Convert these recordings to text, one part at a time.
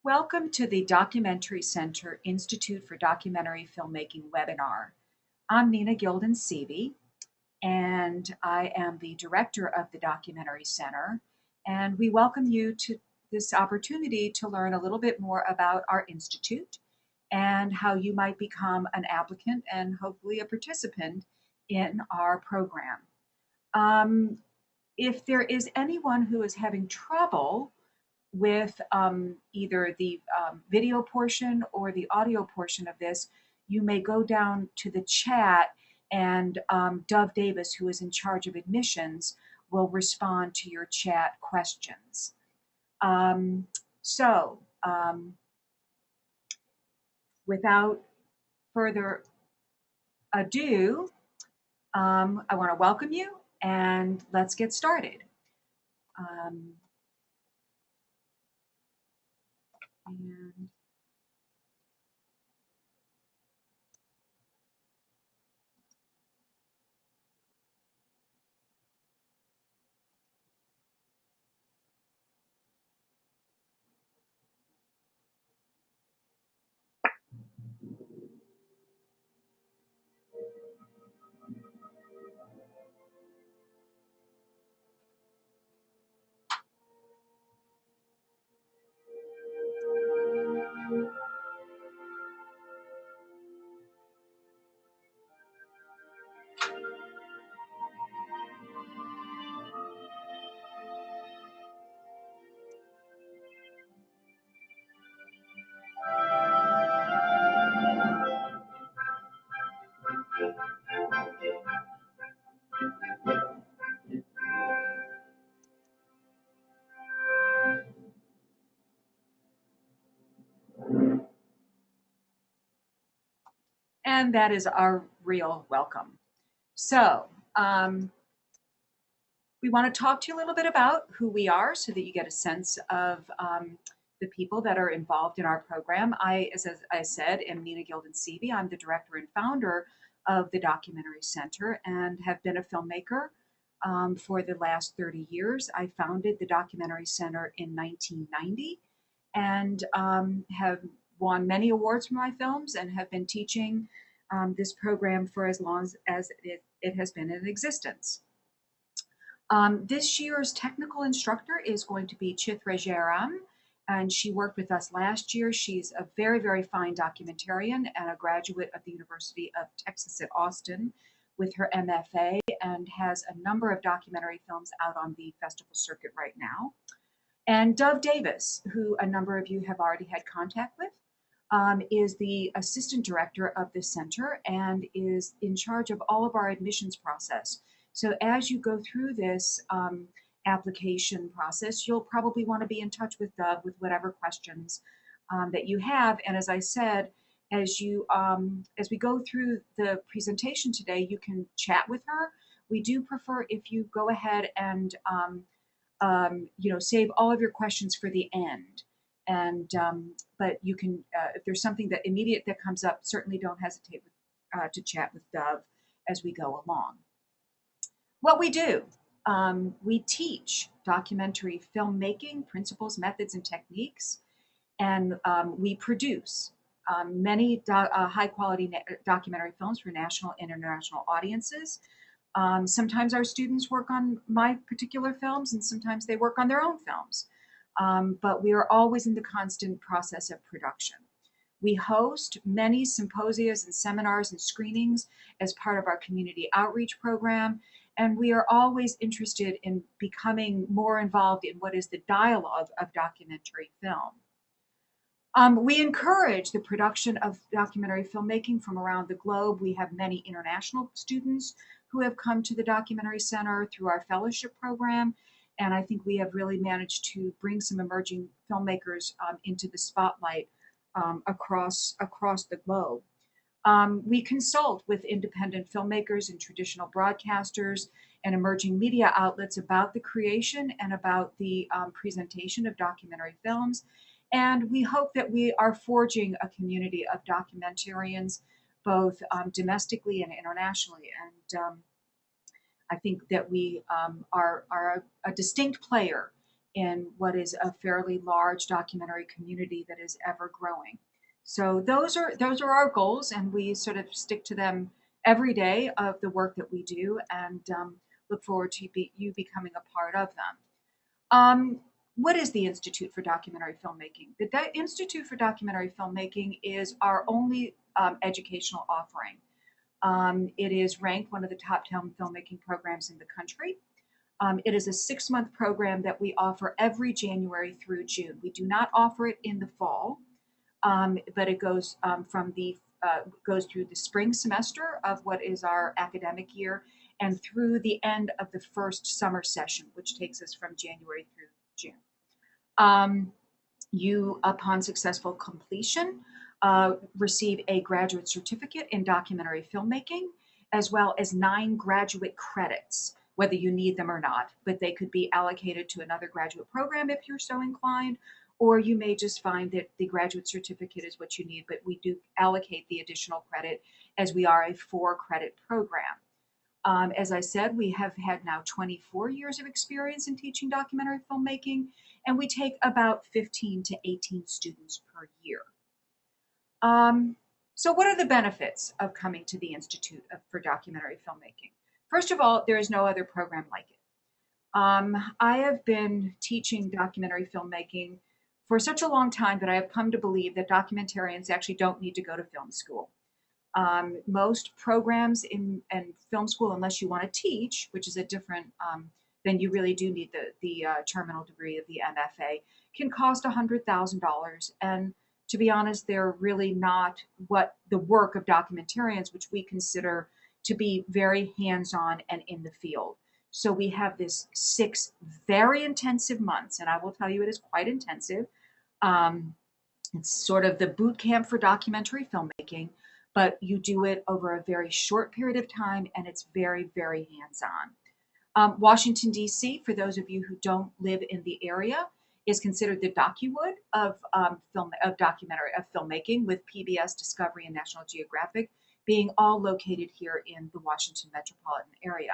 Welcome to the Documentary Center Institute for Documentary Filmmaking webinar. I'm Nina Gilden-Seavey, and I am the director of the Documentary Center, and we welcome you to this opportunity to learn a little bit more about our institute and how you might become an applicant and hopefully a participant in our program. If there is anyone who is having trouble with either the video portion or the audio portion of this, you may go down to the chat and Dove Davis, who is in charge of admissions, will respond to your chat questions. Without further ado, I want to welcome you and let's get started. And that is our real welcome. So we want to talk to you a little bit about who we are so that you get a sense of the people that are involved in our program. As I said, am Nina Gilden-Seavey. I'm the director and founder of the Documentary Center and have been a filmmaker for the last 30 years. I founded the Documentary Center in 1990 and have won many awards for my films and have been teaching this program for as long as it has been in existence. This year's technical instructor is going to be Chithra Jairam, and she worked with us last year. She's a very, very fine documentarian and a graduate of the University of Texas at Austin with her MFA and has a number of documentary films out on the festival circuit right now. And Dove Davis, who a number of you have already had contact with, is the assistant director of the center and is in charge of all of our admissions process. So as you go through this application process, you'll probably want to be in touch with Dove with whatever questions that you have. And as I said, as we go through the presentation today, you can chat with her. We do prefer if you go ahead and save all of your questions for the end. And but you can, if there's something that immediate that comes up, certainly don't hesitate to chat with Dove as we go along. What we do, we teach documentary filmmaking principles, methods, and techniques, and we produce many high-quality documentary films for national and international audiences. Sometimes our students work on my particular films, and sometimes they work on their own films. But we are always in the constant process of production. We host many symposias and seminars and screenings as part of our community outreach program, and we are always interested in becoming more involved in what is the dialogue of documentary film. We encourage the production of documentary filmmaking from around the globe. We have many international students who have come to the Documentary Center through our fellowship program, and I think we have really managed to bring some emerging filmmakers into the spotlight across the globe. We consult with independent filmmakers and traditional broadcasters and emerging media outlets about the creation and about the presentation of documentary films. And we hope that we are forging a community of documentarians, both domestically and internationally. And I think that we are a distinct player in what is a fairly large documentary community that is ever growing. So those are our goals, and we sort of stick to them every day of the work that we do, and look forward to you becoming a part of them. What is the Institute for Documentary Filmmaking? The Institute for Documentary Filmmaking is our only educational offering. It is ranked one of the top 10 filmmaking programs in the country. It is a 6-month program that we offer every January through June. We do not offer it in the fall, but it goes goes through the spring semester of what is our academic year and through the end of the first summer session, which takes us from January through June. You, upon successful completion, receive a graduate certificate in documentary filmmaking, as well as 9 graduate credits, whether you need them or not, but they could be allocated to another graduate program if you're so inclined, or you may just find that the graduate certificate is what you need, but we do allocate the additional credit as we are a 4-credit program. As I said, we have had now 24 years of experience in teaching documentary filmmaking, and we take about 15 to 18 students per year. So what are the benefits of coming to the Institute for Documentary Filmmaking? First of all, there is no other program like it. I have been teaching documentary filmmaking for such a long time that I have come to believe that documentarians actually don't need to go to film school. Most programs in film school, unless you want to teach, which is a different, then you really do need the terminal degree of the MFA, can cost $100,000. And to be honest, they're really not what the work of documentarians, which we consider to be very hands-on and in the field. So we have this 6 very intensive months, and I will tell you it is quite intensive. It's sort of the boot camp for documentary filmmaking, but you do it over a very short period of time, and it's very, very hands-on. Washington, D.C., for those of you who don't live in the area, is considered the Docuwood of filmmaking, with PBS, Discovery, and National Geographic being all located here in the Washington metropolitan area.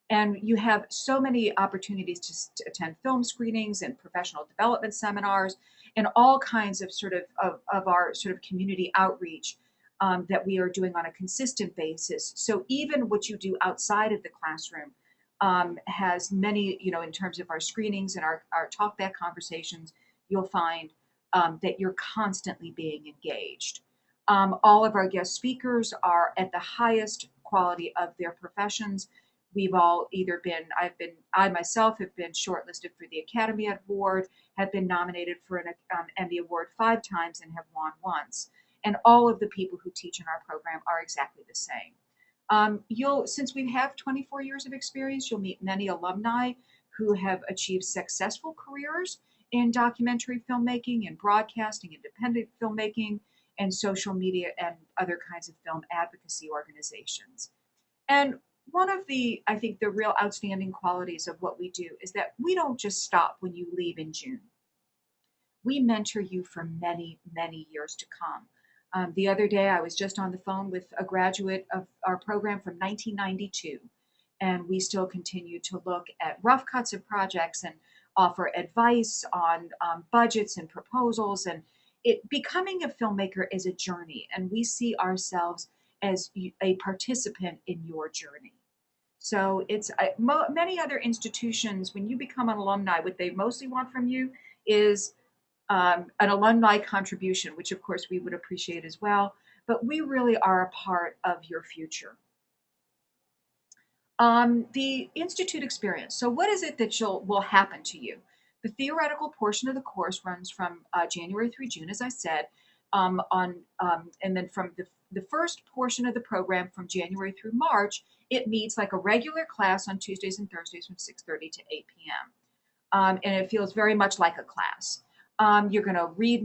And you have so many opportunities to attend film screenings and professional development seminars and all kinds of our sort of community outreach that we are doing on a consistent basis. So even what you do outside of the classroom has many, in terms of our screenings and our talkback conversations, you'll find that you're constantly being engaged. All of our guest speakers are at the highest quality of their professions. We've all either been, I myself have been shortlisted for the Academy Award, have been nominated for an Emmy Award 5 times and have won once. And all of the people who teach in our program are exactly the same. Since we have 24 years of experience, you'll meet many alumni who have achieved successful careers in documentary filmmaking and broadcasting, independent filmmaking, and social media and other kinds of film advocacy organizations. And one of I think the real outstanding qualities of what we do is that we don't just stop when you leave in June. We mentor you for many, many years to come. The other day, I was just on the phone with a graduate of our program from 1992, and we still continue to look at rough cuts of projects and offer advice on budgets and proposals. And becoming a filmmaker is a journey, and we see ourselves as a participant in your journey. So it's many other institutions, when you become an alumni, what they mostly want from you is an alumni contribution, which of course we would appreciate as well, but we really are a part of your future. The Institute experience. So what is it that will happen to you? The theoretical portion of the course runs from January through June, as I said, and then from the first portion of the program from January through March, it meets like a regular class on Tuesdays and Thursdays from 6:30 to 8 p.m. And it feels very much like a class. You're going to read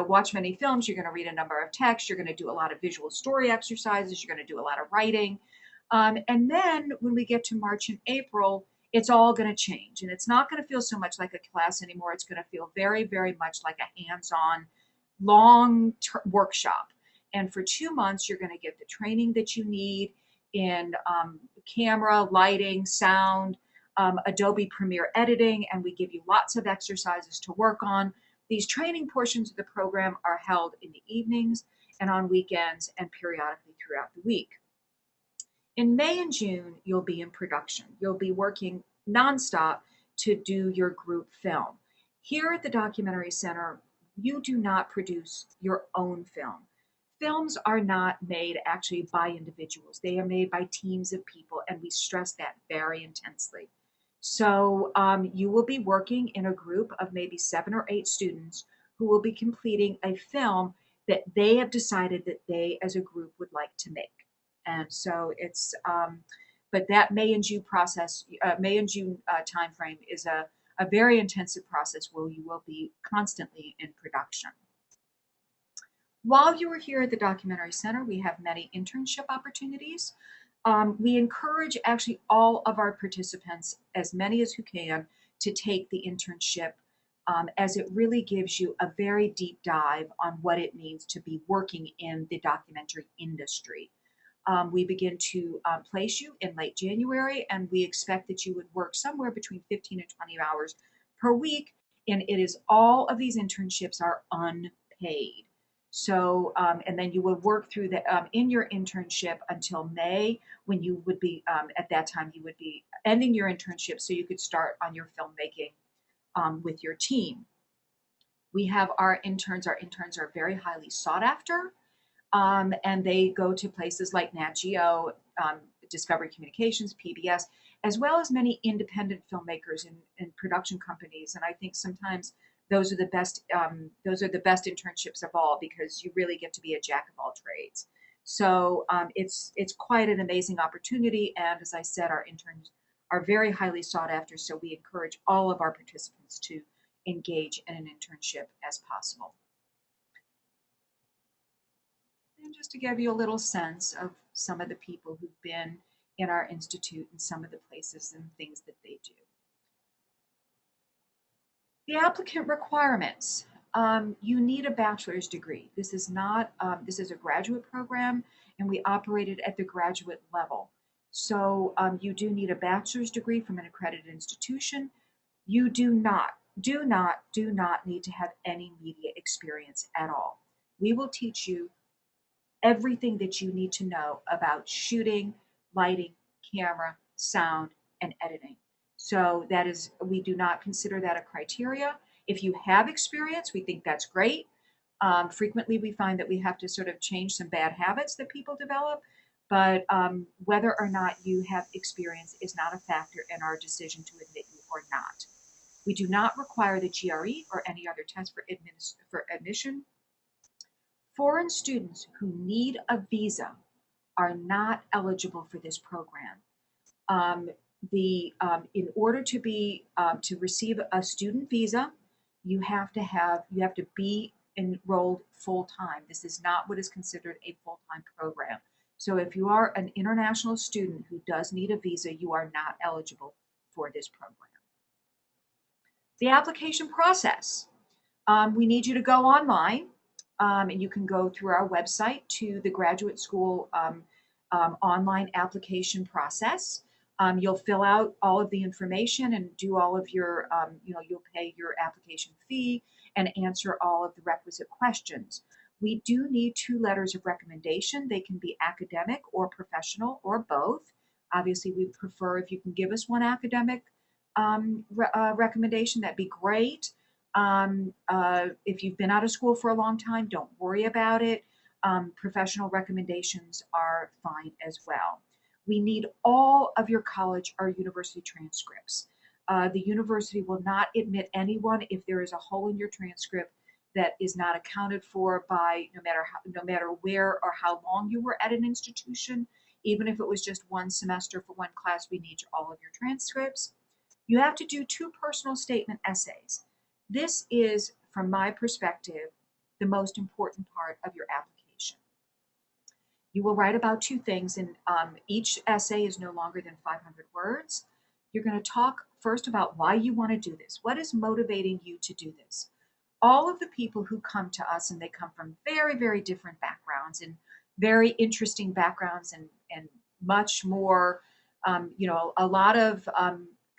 watch many films. You're going to read a number of texts. You're going to do a lot of visual story exercises. You're going to do a lot of writing. And then when we get to March and April, it's all going to change. And it's not going to feel so much like a class anymore. It's going to feel very, very much like a hands-on, long workshop. And for 2 months, you're going to get the training that you need in camera, lighting, sound, Adobe Premiere editing, and we give you lots of exercises to work on. These training portions of the program are held in the evenings and on weekends and periodically throughout the week. In May and June, you'll be in production. You'll be working nonstop to do your group film. Here at the Documentary Center, you do not produce your own film. Films are not made actually by individuals. They are made by teams of people, and we stress that very intensely. So you will be working in a group of maybe 7 or 8 students who will be completing a film that they have decided that they as a group would like to make. And so but that May and June timeframe is a very intensive process where you will be constantly in production. While you are here at the Documentary Center, we have many internship opportunities. We encourage actually all of our participants, as many as who can, to take the internship, as it really gives you a very deep dive on what it means to be working in the documentary industry. We begin to place you in late January, and we expect that you would work somewhere between 15 and 20 hours per week. And it is all of these internships are unpaid. So, and then you would work through the in your internship until May, when you would be at that time you would be ending your internship, so you could start on your filmmaking with your team. We have our interns. Our interns are very highly sought after. And they go to places like Nat Geo, Discovery Communications, PBS, as well as many independent filmmakers and production companies. And I think sometimes those are the best. Those are the best internships of all, because you really get to be a jack of all trades. So it's quite an amazing opportunity. And as I said, our interns are very highly sought after. So we encourage all of our participants to engage in an internship as possible. And just to give you a little sense of some of the people who've been in our institute and some of the places and things that they do. The applicant requirements. You need a bachelor's degree. This is not, this is a graduate program, and we operate it at the graduate level. So you do need a bachelor's degree from an accredited institution. You do not need to have any media experience at all. We will teach you everything that you need to know about shooting, lighting, camera, sound, and editing. So that is, we do not consider that a criteria. If you have experience, we think that's great. Frequently, we find that we have to sort of change some bad habits that people develop, but whether or not you have experience is not a factor in our decision to admit you or not. We do not require the GRE or any other test for admission. Foreign students who need a visa are not eligible for this program. In order to be to receive a student visa, you have to be enrolled full time. This is not what is considered a full-time program. So if you are an international student who does need a visa, you are not eligible for this program. The application process. We need you to go online, and you can go through our website to the graduate school online application process. You'll fill out all of the information and do all of your, you'll pay your application fee and answer all of the requisite questions. We do need 2 letters of recommendation. They can be academic or professional or both. Obviously, we prefer if you can give us one academic recommendation, that'd be great. If you've been out of school for a long time, don't worry about it. Professional recommendations are fine as well. We need all of your college or university transcripts. The university will not admit anyone if there is a hole in your transcript that is not accounted for by no matter where or how long you were at an institution. Even if it was just 1 semester for 1 class, we need all of your transcripts. You have to do 2 personal statement essays. This is, from my perspective, the most important part of your application. You will write about 2 things, and each essay is no longer than 500 words. You're going to talk first about why you want to do this. What is motivating you to do this? All of the people who come to us, and they come from very, very different backgrounds and very interesting backgrounds and much more, a lot of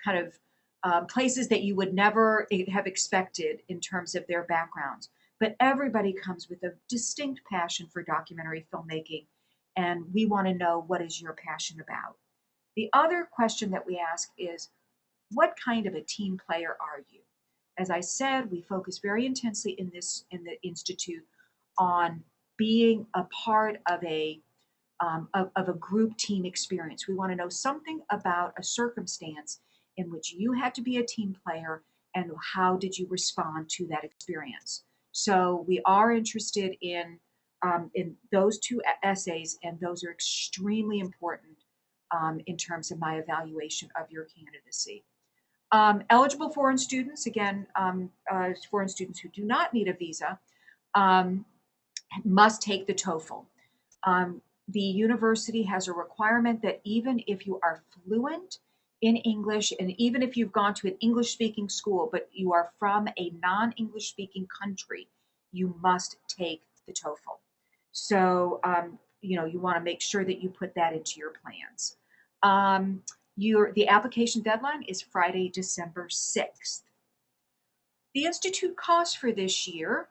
kind of places that you would never have expected in terms of their backgrounds. But everybody comes with a distinct passion for documentary filmmaking, and we want to know, what is your passion about? The other question that we ask is, what kind of a team player are you? As I said, we focus very intensely in the institute on being a part of a group team experience. We want to know something about a circumstance in which you had to be a team player, and how did you respond to that experience. So we are interested in those two essays, and those are extremely important in terms of my evaluation of your candidacy. Eligible foreign students, again, foreign students who do not need a visa, um, must take the TOEFL. The university has a requirement that even if you are fluent in English, and even if you've gone to an English speaking school, but you are from a non English speaking country, you must take the TOEFL. So, you want to make sure that you put that into your plans. The application deadline is Friday, December 6th. The institute cost for this year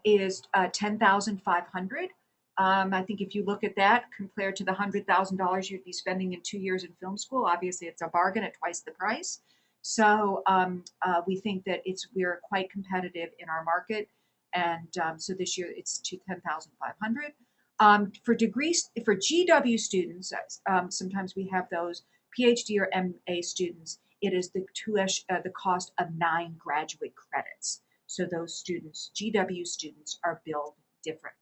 is $10,500. I think if you look at that compared to the $100,000 you'd be spending in 2 years in film school, obviously it's a bargain at twice the price. So we think that we're quite competitive in our market, and so this year it's to $10,500. For GW students, sometimes we have those PhD or MA students. It is the cost of 9 graduate credits. So those students, GW students, are billed differently.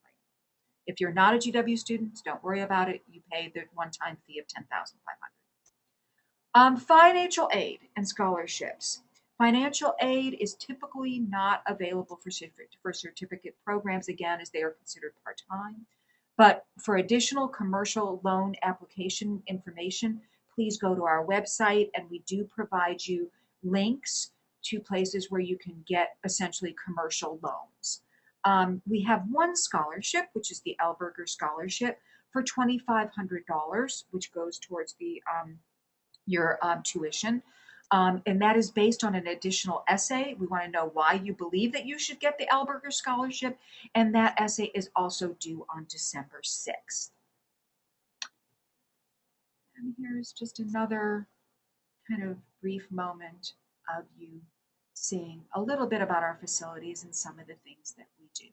If you're not a GW student, don't worry about it. You pay the one-time fee of $10,500. Financial aid and scholarships. Financial aid is typically not available for certificate programs, again, as they are considered part-time. But for additional commercial loan application information, please go to our website, and we do provide you links to places where you can get essentially commercial loans. We have one scholarship, which is the Alberger Scholarship, for $2,500, which goes towards your tuition. And that is based on an additional essay. We want to know why you believe that you should get the Alberger Scholarship, and that essay is also due on December 6th. And here's just another kind of brief moment of you seeing a little bit about our facilities and some of the things that we do.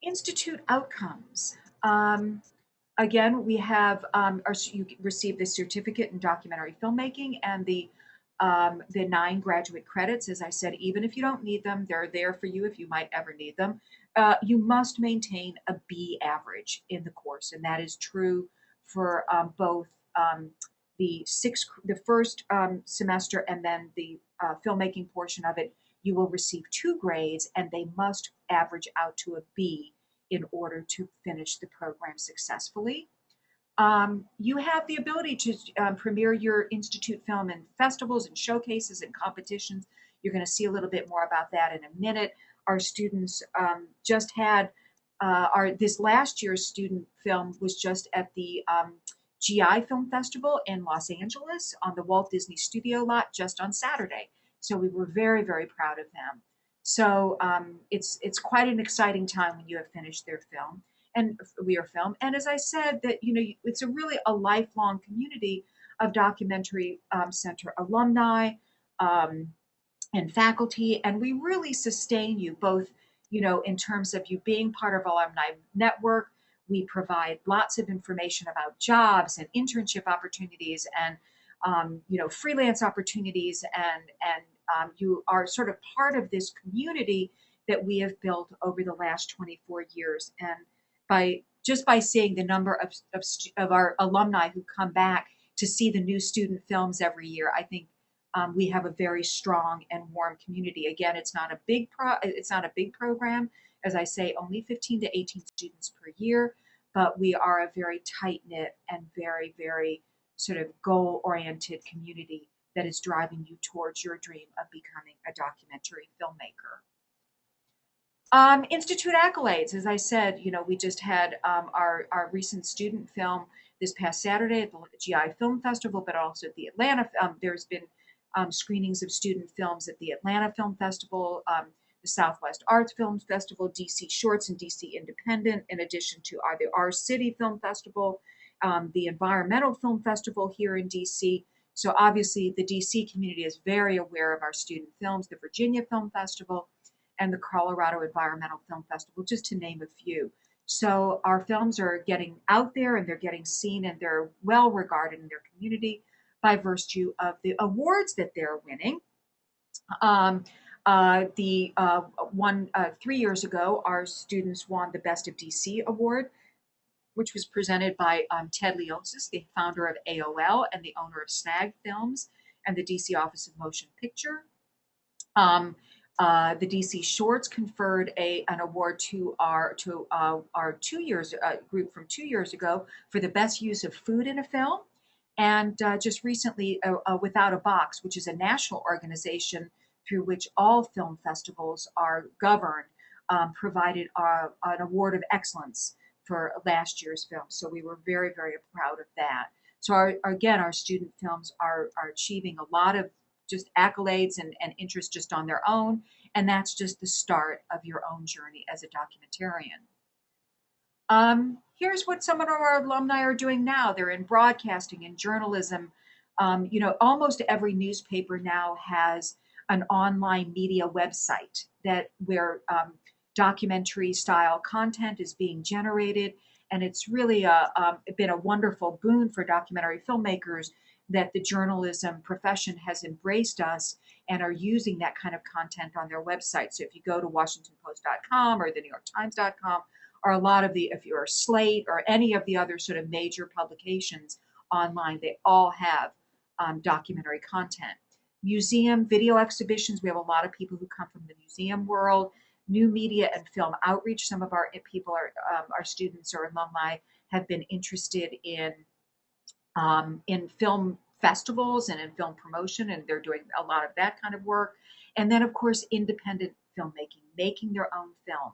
Institute outcomes. Again, we have you receive the certificate in documentary filmmaking and the 9 graduate credits. As I said, even if you don't need them, they're there for you if you might ever need them. You must maintain a B average in the course, and that is true for both the first semester, and then the filmmaking portion of it. You will receive 2 grades, and they must average out to a B in order to finish the program successfully. You have the ability to premiere your institute film in festivals and showcases and competitions. You're going to see a little bit more about that in a minute. Our students just had this last year's student film was just at the GI Film Festival in Los Angeles on the Walt Disney Studio lot just on Saturday. So we were very, very proud of them. So it's quite an exciting time when you have finished their film and your film. And as I said, that it's really a lifelong community of documentary center alumni and faculty, and we really sustain you both, in terms of you being part of alumni network. We provide lots of information about jobs and internship opportunities and freelance opportunities, and you are sort of part of this community that we have built over the last 24 years. And by seeing the number of our alumni who come back to see the new student films every year, I think we have a very strong and warm community. Again, it's not a big program. As I say, only 15 to 18 students per year, but we are a very tight-knit and very, very sort of goal-oriented community that is driving you towards your dream of becoming a documentary filmmaker. Institute accolades, as I said, we just had our recent student film this past Saturday at the GI Film Festival, but also at the Atlanta. There's been screenings of student films at the Atlanta Film Festival, the Southwest Arts Film Festival, DC Shorts and DC Independent, in addition to the Our City Film Festival, the Environmental Film Festival here in DC. So obviously the DC community is very aware of our student films, the Virginia Film Festival and the Colorado Environmental Film Festival, just to name a few. So our films are getting out there and they're getting seen and they're well regarded in their community by virtue of the awards that they're winning. The one 3 years ago, our students won the Best of DC award, which was presented by Ted Leonsis, the founder of AOL and the owner of Snag Films and the DC Office of Motion Picture. The DC Shorts conferred an award to our 2 years group from 2 years ago for the best use of food in a film. And just recently, Without a Box, which is a national organization through which all film festivals are governed, provided an award of excellence for last year's film. So we were very, very proud of that. So our student films are achieving a lot of just accolades and interest just on their own. And that's just the start of your own journey as a documentarian. Here's what some of our alumni are doing now. They're in broadcasting and journalism. Almost every newspaper now has an online media website where documentary style content is being generated. And it's really been a wonderful boon for documentary filmmakers that the journalism profession has embraced us and are using that kind of content on their website. So if you go to WashingtonPost.com or the NewYorkTimes.com, or if you're Slate or any of the other sort of major publications online, they all have documentary content. Museum video exhibitions, we have a lot of people who come from the museum world. New media and film outreach, some of our people, our students or alumni, have been interested in film festivals and in film promotion, and they're doing a lot of that kind of work. And then, of course, independent filmmaking, making their own film.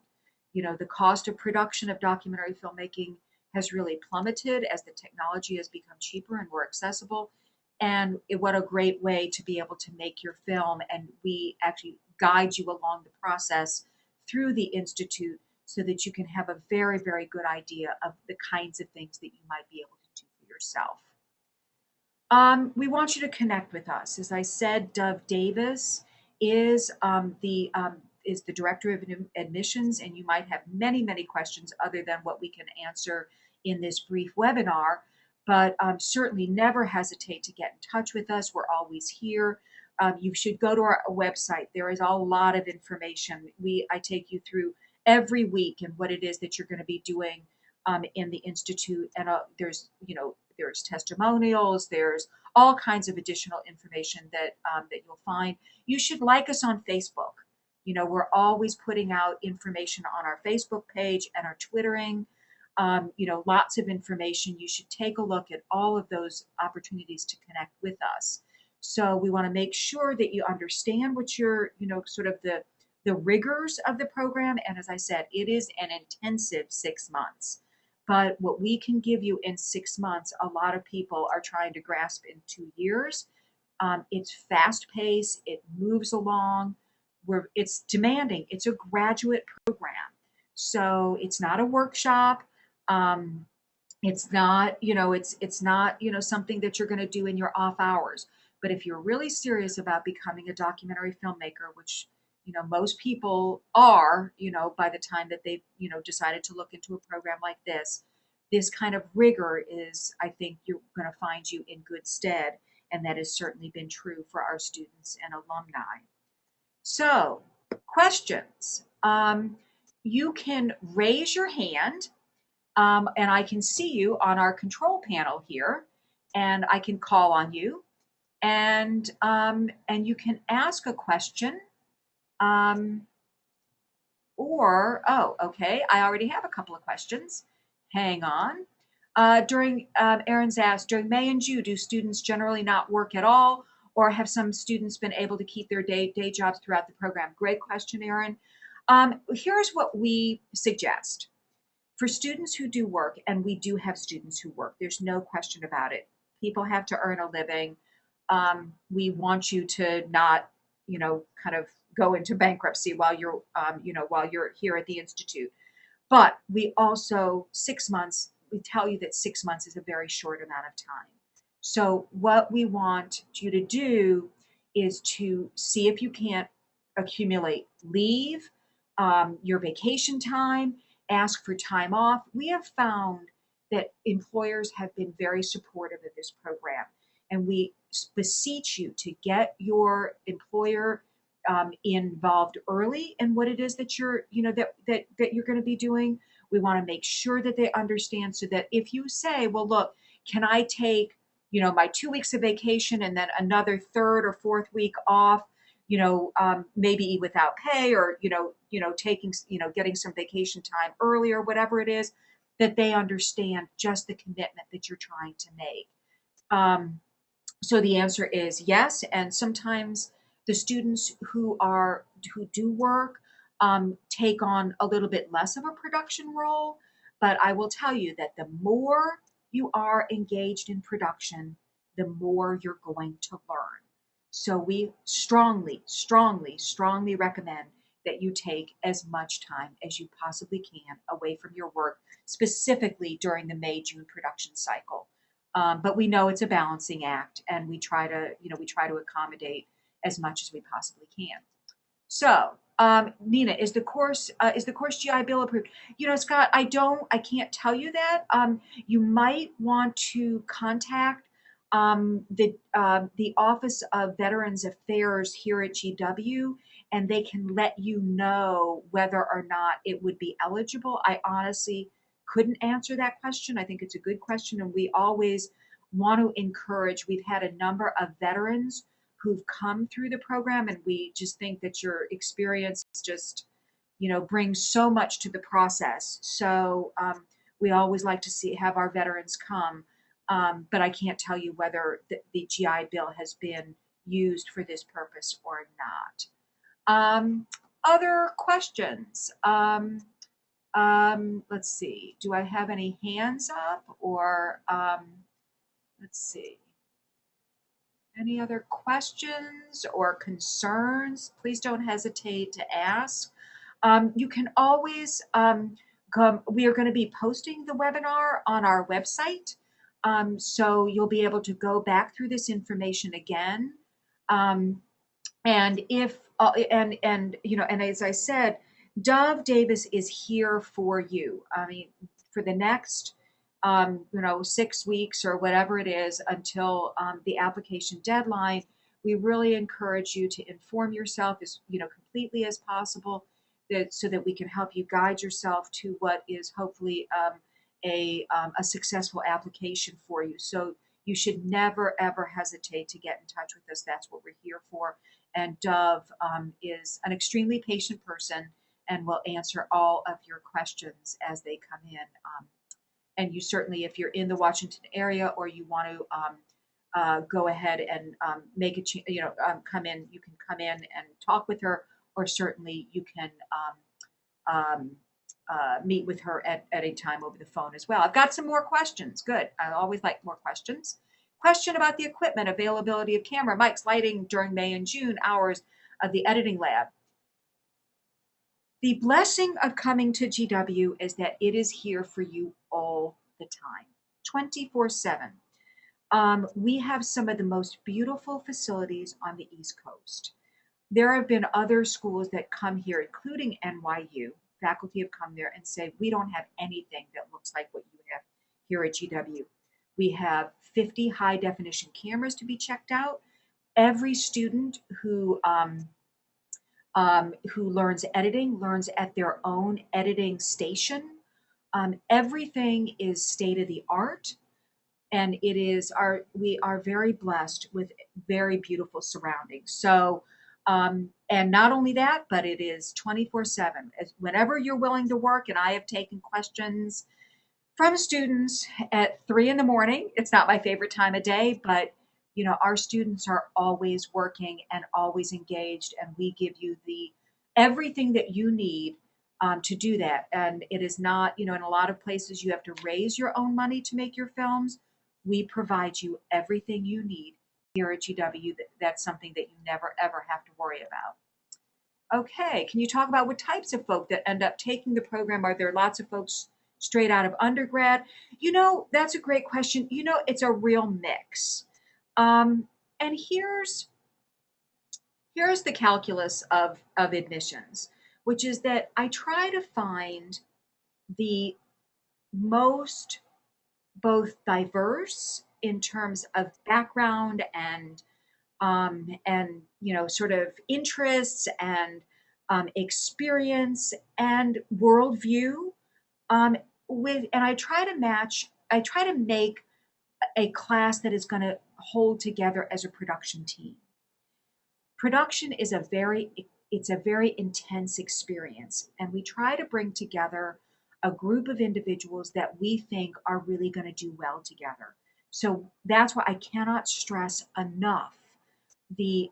The cost of production of documentary filmmaking has really plummeted as the technology has become cheaper and more accessible. And what a great way to be able to make your film. And we actually guide you along the process through the Institute so that you can have a very, very good idea of the kinds of things that you might be able to do for yourself. We want you to connect with us. As I said, Dove Davis is the director of admissions, and you might have many, many questions other than what we can answer in this brief webinar. But certainly never hesitate to get in touch with us. We're always here. You should go to our website. There is a lot of information. I take you through every week and what it is that you're going to be doing in the Institute. And there's testimonials. There's all kinds of additional information that you'll find. You should like us on Facebook. We're always putting out information on our Facebook page and our Twittering. Lots of information. You should take a look at all of those opportunities to connect with us. So we want to make sure that you understand what your, sort of the rigors of the program. And as I said, it is an intensive 6 months. But what we can give you in 6 months, a lot of people are trying to grasp in 2 years. It's fast paced. It moves along. It's demanding. It's a graduate program. So it's not a workshop. It's not, it's not, something that you're going to do in your off hours. But if you're really serious about becoming a documentary filmmaker, which, most people are, by the time that they've, decided to look into a program like this kind of rigor is, I think, you're going to find you in good stead. And that has certainly been true for our students and alumni. So, questions. You can raise your hand, and I can see you on our control panel here, and I can call on you, and you can ask a question. Okay, I already have a couple of questions. Hang on. Aaron's asked, during May and June, do students generally not work at all, or have some students been able to keep their day jobs throughout the program? Great question, Aaron. Here's what we suggest. For students who do work, and we do have students who work, there's no question about it. People have to earn a living. We want you to not, kind of go into bankruptcy while you're here at the Institute. But we also, 6 months, we tell you that 6 months is a very short amount of time. So what we want you to do is to see if you can't accumulate leave, your vacation time, ask for time off. We have found that employers have been very supportive of this program, and we beseech you to get your employer involved early in what it is that you're going to be doing. We want to make sure that they understand, so that if you say, well, look, can I take, my 2 weeks of vacation and then another third or fourth week off, maybe without pay, or, taking, getting some vacation time early, or whatever it is, that they understand just the commitment that you're trying to make. So the answer is yes, and sometimes the students who do work take on a little bit less of a production role. But I will tell you that the more you are engaged in production, the more you're going to learn. So we strongly, strongly, strongly recommend that you take as much time as you possibly can away from your work, specifically during the May-June production cycle. But we know it's a balancing act, and we try to accommodate as much as we possibly can. So, Nina, is the course GI Bill approved? Scott, I can't tell you that. You might want to contact the Office of Veterans Affairs here at GW, and they can let you know whether or not it would be eligible. I honestly couldn't answer that question. I think it's a good question, and we always want to encourage. We've had a number of veterans who've come through the program, and we just think that your experience just, brings so much to the process. So we always like to have our veterans come, but I can't tell you whether the GI Bill has been used for this purpose or not. Other questions? Let's see. Do I have any hands up, or let's see. Any other questions or concerns? Please don't hesitate to ask. You can always come. We are going to be posting the webinar on our website, so you'll be able to go back through this information again. And if and as I said, Dove Davis is here for you. I mean, for the next 6 weeks or whatever it is until the application deadline, we really encourage you to inform yourself as completely as possible, so that we can help you guide yourself to what is hopefully a successful application for you. So you should never ever hesitate to get in touch with us. That's what we're here for. And Dove is an extremely patient person and will answer all of your questions as they come in. And you certainly, if you're in the Washington area, or you want to go ahead and come in, you can come in and talk with her, or certainly you can meet with her at a time over the phone as well. I've got some more questions. Good. I always like more questions. Question about the equipment, availability of camera, mics, lighting during May and June hours of the editing lab. The blessing of coming to GW is that it is here for you all the time, 24/7. We have some of the most beautiful facilities on the East Coast. There have been other schools that come here, including NYU. Faculty have come there and say, we don't have anything that looks like what you have here at GW. We have 50 high definition cameras to be checked out. Every student who learns editing learns at their own editing station. Everything is state of the art, and we are very blessed with very beautiful surroundings. So, and not only that, but it is 24/7. Whenever you're willing to work, and I have taken questions from students at 3 a.m. It's not my favorite time of day, but our students are always working and always engaged, and we give you everything that you need to do that. And it is not, in a lot of places you have to raise your own money to make your films. We provide you everything you need here at GW. That's something that you never ever have to worry about. Okay, can you talk about what types of folk that end up taking the program? Are there lots of folks straight out of undergrad? That's a great question. It's a real mix. And here's the calculus of admissions, which is that I try to find the most both diverse in terms of background and sort of interests and experience and worldview, and I try to make a class that is going to hold together as a production team. Production is it's a very intense experience, and we try to bring together a group of individuals that we think are really going to do well together. So that's why I cannot stress enough the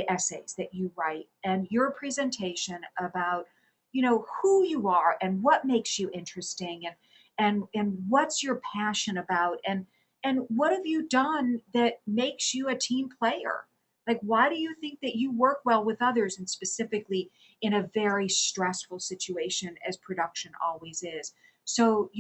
essays that you write and your presentation about who you are and what makes you interesting and what's your passion about and what have you done that makes you a team player. Like, why do you think that you work well with others, and specifically in a very stressful situation as production always is? So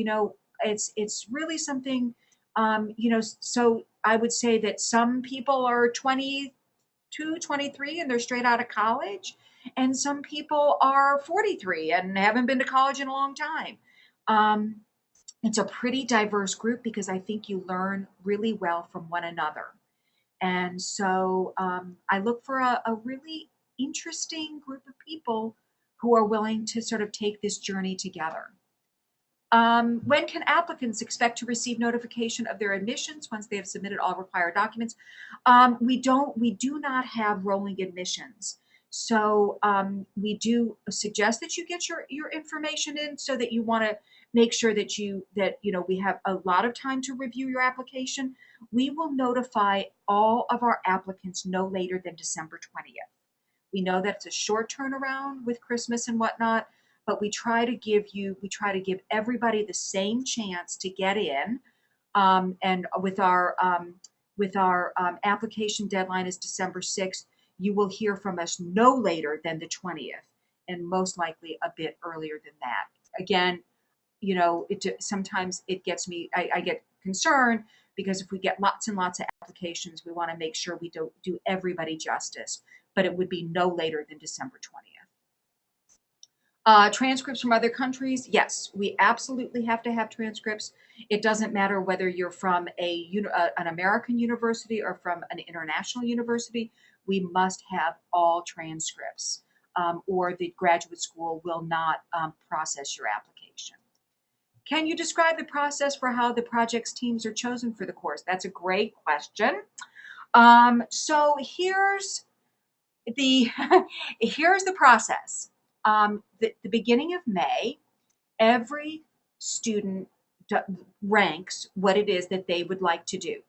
it's really something. So I would say that some people are 22, 23, and they're straight out of college, and some people are 43 and haven't been to college in a long time. It's a pretty diverse group because I think you learn really well from one another. And so I look for a really interesting group of people who are willing to sort of take this journey together. When can applicants expect to receive notification of their admissions once they have submitted all required documents? We do not have rolling admissions. So we do suggest that you get your information in so that you want to make sure that we have a lot of time to review your application. We will notify all of our applicants no later than December 20th. We know that's a short turnaround with Christmas and whatnot, but we try to give everybody the same chance to get in. And with our application deadline is December 6th, you will hear from us no later than the 20th, and most likely a bit earlier than that. Again, sometimes it gets me, I get concerned because if we get lots and lots of applications, we want to make sure we do everybody justice, but it would be no later than December 20th. Transcripts from other countries, yes, we absolutely have to have transcripts. It doesn't matter whether you're from an American university or from an international university. We must have all transcripts, or the graduate school will not process your application. Can you describe the process for how the project's teams are chosen for the course? That's a great question. So here's the here's the process. The beginning of May, every student ranks what it is that they would like to do,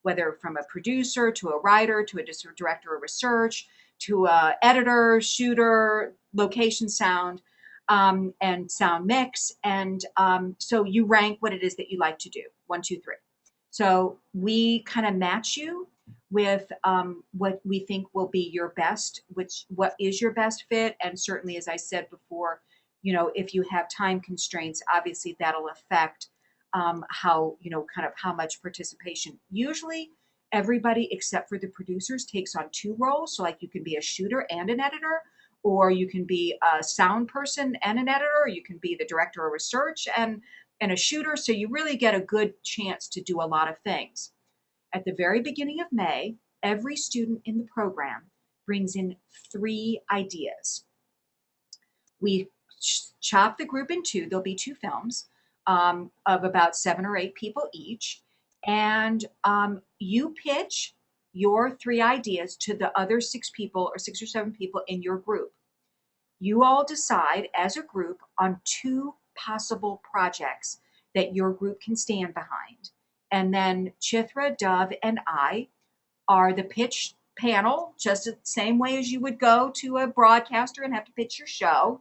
whether from a producer to a writer to a director of research to a editor, shooter, location sound, and sound mix. And so you rank what it is that you like to do, 1, 2, 3. So we kind of match you with what we think will be your best, what is your best fit. And certainly, as I said before, if you have time constraints, obviously that'll affect how much participation. Usually everybody except for the producers takes on 2 roles. So like you can be a shooter and an editor, or you can be a sound person and an editor, or you can be the director of research and a shooter. So you really get a good chance to do a lot of things. At the very beginning of May, every student in the program brings in 3 ideas. We chop the group in 2. There'll be 2 films of about 7 or 8 people each. And you pitch your 3 ideas to the other 6 people or 6 or 7 people in your group. You all decide as a group on 2 possible projects that your group can stand behind. And then Chithra, Dove, and I are the pitch panel, just the same way as you would go to a broadcaster and have to pitch your show.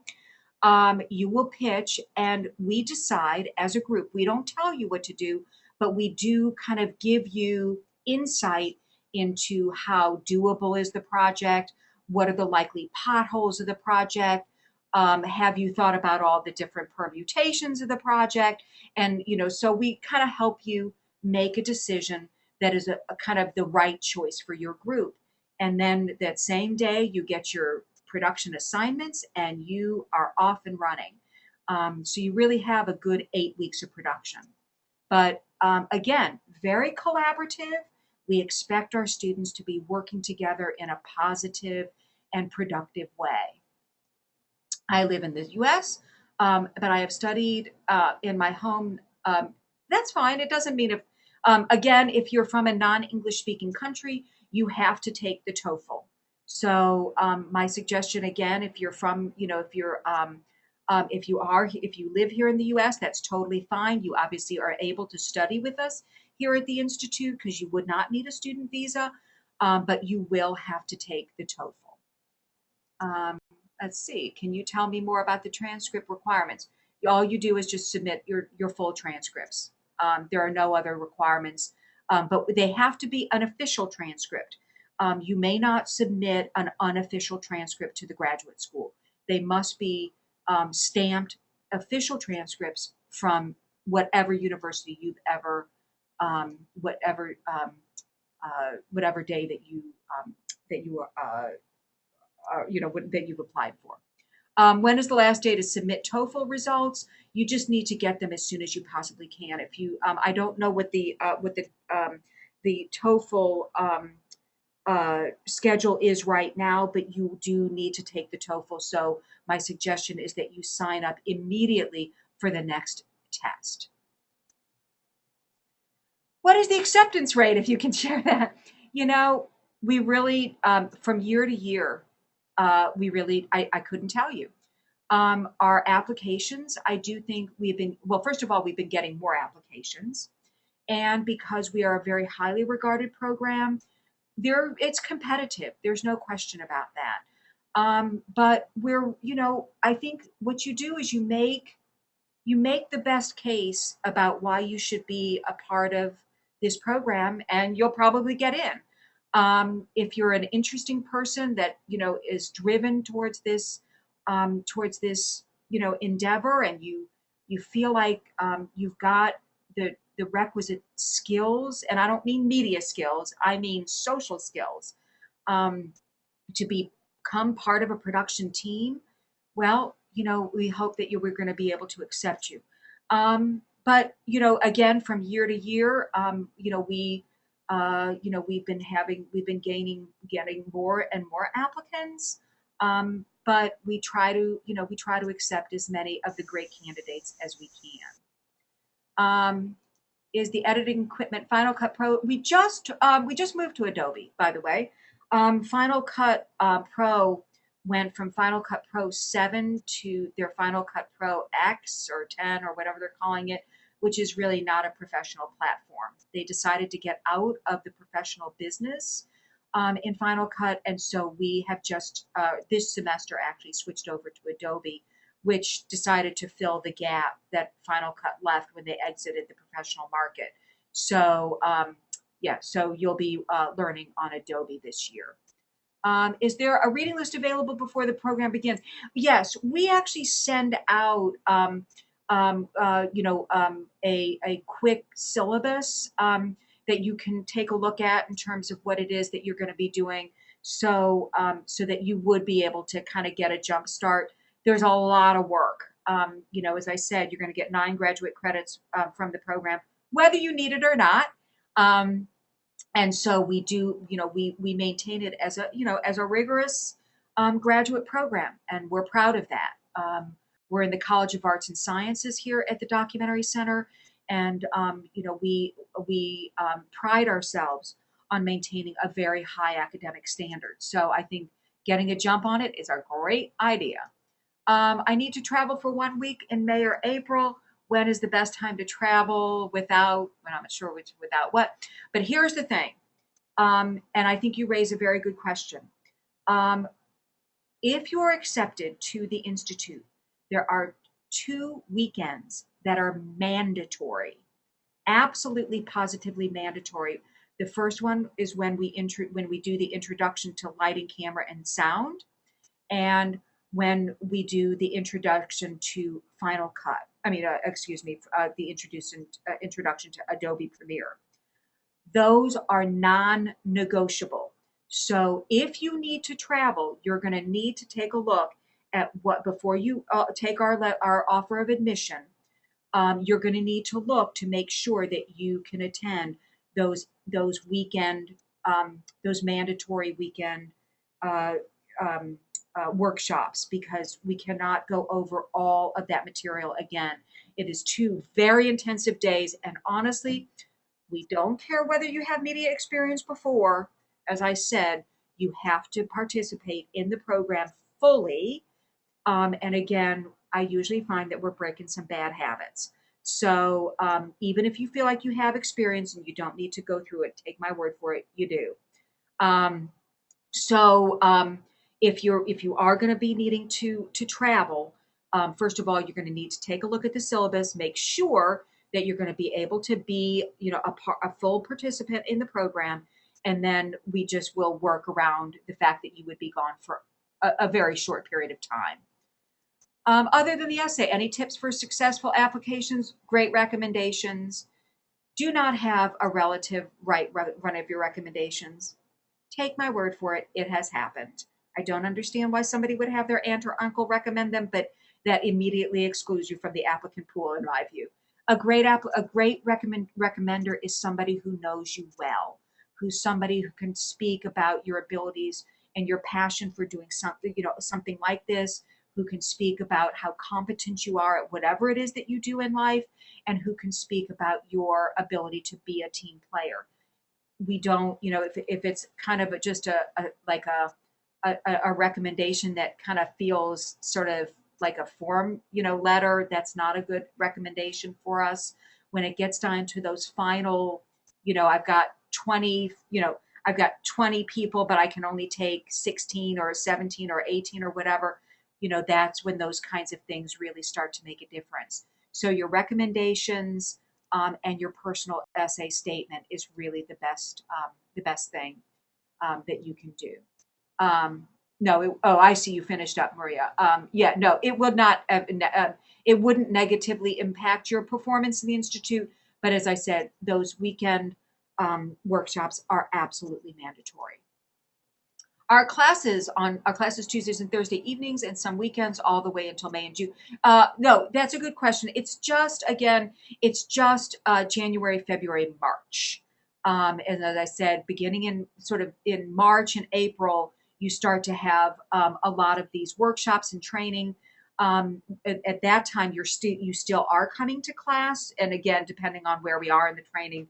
You will pitch, and we decide as a group. We don't tell you what to do, but we do kind of give you insight into how doable is the project, what are the likely potholes of the project, have you thought about all the different permutations of the project, and so we kind of help you make a decision that is a kind of the right choice for your group. And then that same day, you get your production assignments and you are off and running. So you really have a good 8 weeks of production. But again, very collaborative. We expect our students to be working together in a positive and productive way. I live in the US, but I have studied in my home. That's fine. It doesn't mean again, if you're from a non-English speaking country, you have to take the TOEFL. So my suggestion again, if you're from, if you live here in the US, that's totally fine. You obviously are able to study with us here at the Institute because you would not need a student visa, but you will have to take the TOEFL. Let's see, can you tell me more about the transcript requirements? All you do is just submit your full transcripts. There are no other requirements, but they have to be an official transcript. You may not submit an unofficial transcript to the graduate school. They must be stamped official transcripts from whatever university you've ever, whatever day that you that you've applied for. When is the last day to submit TOEFL results? You just need to get them as soon as you possibly can. If you, I don't know what the TOEFL schedule is right now, but you do need to take the TOEFL. So my suggestion is that you sign up immediately for the next test. What is the acceptance rate, if you can share that? We really, from year to year, I couldn't tell you. Our applications, I do think first of all, we've been getting more applications. And because we are a very highly regarded program, it's competitive. There's no question about that. But I think what you do is you make the best case about why you should be a part of this program, and you'll probably get in. If you're an interesting person that is driven towards this endeavor, and you feel like you've got the requisite skills, and I don't mean media skills, I mean social skills, to become part of a production team, well, we hope that we're going to be able to accept you. But again, from year to year, we've been getting more and more applicants. But we try to accept as many of the great candidates as we can. Is the editing equipment Final Cut Pro? We just moved to Adobe, by the way. Final Cut Pro went from Final Cut Pro 7 to their Final Cut Pro X or 10 or whatever they're calling it, which is really not a professional platform. They decided to get out of the professional business in Final Cut, and so we have just this semester actually switched over to Adobe, which decided to fill the gap that Final Cut left when they exited the professional market. So so you'll be learning on Adobe this year. Is there a reading list available before the program begins? Yes, we actually send out a quick syllabus that you can take a look at in terms of what it is that you're going to be doing, so that you would be able to kind of get a jump start. There's a lot of work. As I said, you're going to get 9 graduate credits from the program, whether you need it or not. And so we do, we maintain it as a rigorous graduate program, and we're proud of that. We're in the College of Arts and Sciences here at the Documentary Center, and we pride ourselves on maintaining a very high academic standard. So I think getting a jump on it is a great idea. I need to travel for 1 week in May or April. When is the best time to travel without, well, I'm not sure without what, but here's the thing. And I think you raise a very good question. If you're accepted to the Institute, there are 2 weekends that are mandatory, absolutely positively mandatory. The first one is when we do the introduction to lighting, camera, and sound, and when we do the introduction to Final Cut. The introduction to Adobe Premiere. Those are non-negotiable. So if you need to travel, you're going to need to take a look at what before you take our offer of admission. You're going to need to look to make sure that you can attend those weekend those mandatory weekend uh, um, workshops, because we cannot go over all of that material again. It is 2 very intensive days, and honestly, we don't care whether you have media experience before. As I said, you have to participate in the program fully. And again, I usually find that we're breaking some bad habits. So even if you feel like you have experience and you don't need to go through it, take my word for it, you do. Um, so if you are going to be needing to travel, first of all, you're going to need to take a look at the syllabus, make sure that you're going to be able to be, a full participant in the program, and then we just will work around the fact that you would be gone for a very short period of time. Other than the essay, any tips for successful applications? Great recommendations. Do not have a relative write one of your recommendations. Take my word for it, it has happened. I don't understand why somebody would have their aunt or uncle recommend them, but that immediately excludes you from the applicant pool, in my view. A great recommender is somebody who knows you well, who's somebody who can speak about your abilities and your passion for doing something, something like this, who can speak about how competent you are at whatever it is that you do in life, and who can speak about your ability to be a team player. We don't, if it's kind of just a recommendation that kind of feels sort of like a form, letter, that's not a good recommendation for us. When it gets down to those final, I've got 20, I've got 20 people, but I can only take 16 or 17 or 18 or whatever, that's when those kinds of things really start to make a difference. So your recommendations, and your personal essay statement is really the best thing that you can do. No, I see you finished up, Maria. Yeah, no, it would not. It wouldn't negatively impact your performance in the institute, but as I said, those weekend workshops are absolutely mandatory. Our classes Tuesdays and Thursday evenings, and some weekends all the way until May and June. No, that's a good question. It's just January, February, March. And as I said, beginning in March and April, you start to have a lot of these workshops and training. At that time, you still are coming to class, and again, depending on where we are in the training,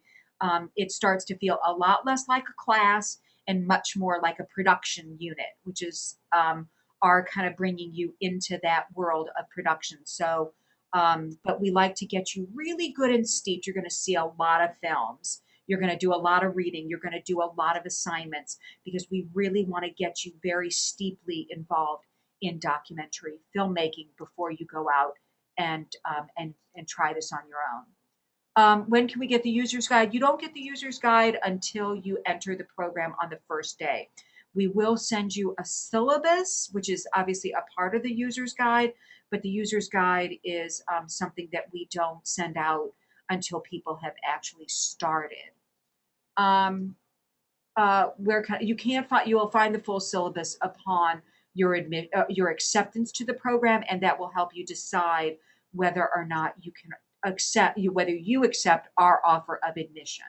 it starts to feel a lot less like a class and much more like a production unit, which is are kind of bringing you into that world of production. So, but we like to get you really good and steeped. You're going to see a lot of films. You're going to do a lot of reading. You're going to do a lot of assignments, because we really want to get you very steeply involved in documentary filmmaking before you go out and try this on your own. When can we get the user's guide? You don't get the user's guide until you enter the program on the first day. We will send you a syllabus, which is obviously a part of the user's guide, but the user's guide is something that we don't send out until people have actually started. You will find the full syllabus upon your acceptance to the program, and that will help you decide whether or not you can whether you accept our offer of admission.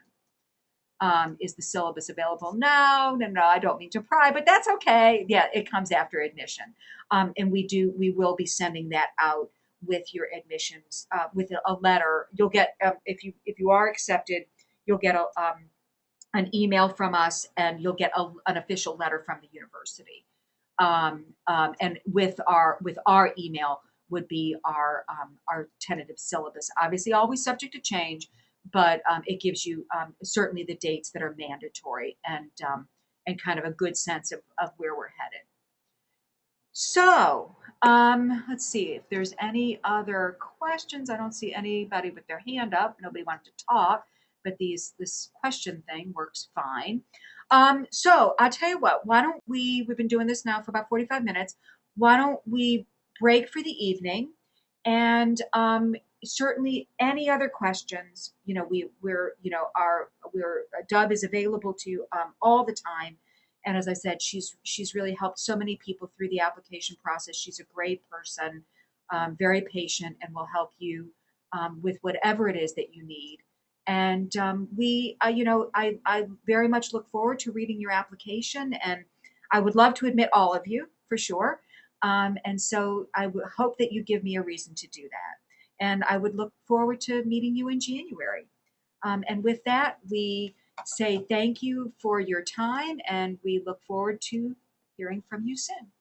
Is the syllabus available now? No, I don't mean to pry, but that's okay. Yeah, it comes after admission. And we will be sending that out with your admissions, with a letter. You'll get, if you are accepted, you'll get an email from us, and you'll get an official letter from the university. And with our email would be our tentative syllabus. Obviously, always subject to change, but it gives you certainly the dates that are mandatory, and kind of a good sense of where we're headed. So Let's see if there's any other questions. I don't see anybody with their hand up. Nobody wanted to talk, but this question thing works fine. So I'll tell you what, why don't we've been doing this now for about 45 minutes. Why don't we break for the evening? And certainly any other questions, we're Dub is available to all the time. And as I said, she's really helped so many people through the application process. She's a great person, very patient, and will help you with whatever it is that you need. And I very much look forward to reading your application, and I would love to admit all of you for sure. And so I hope that you give me a reason to do that. And I would look forward to meeting you in January. And with that, we say thank you for your time, and we look forward to hearing from you soon.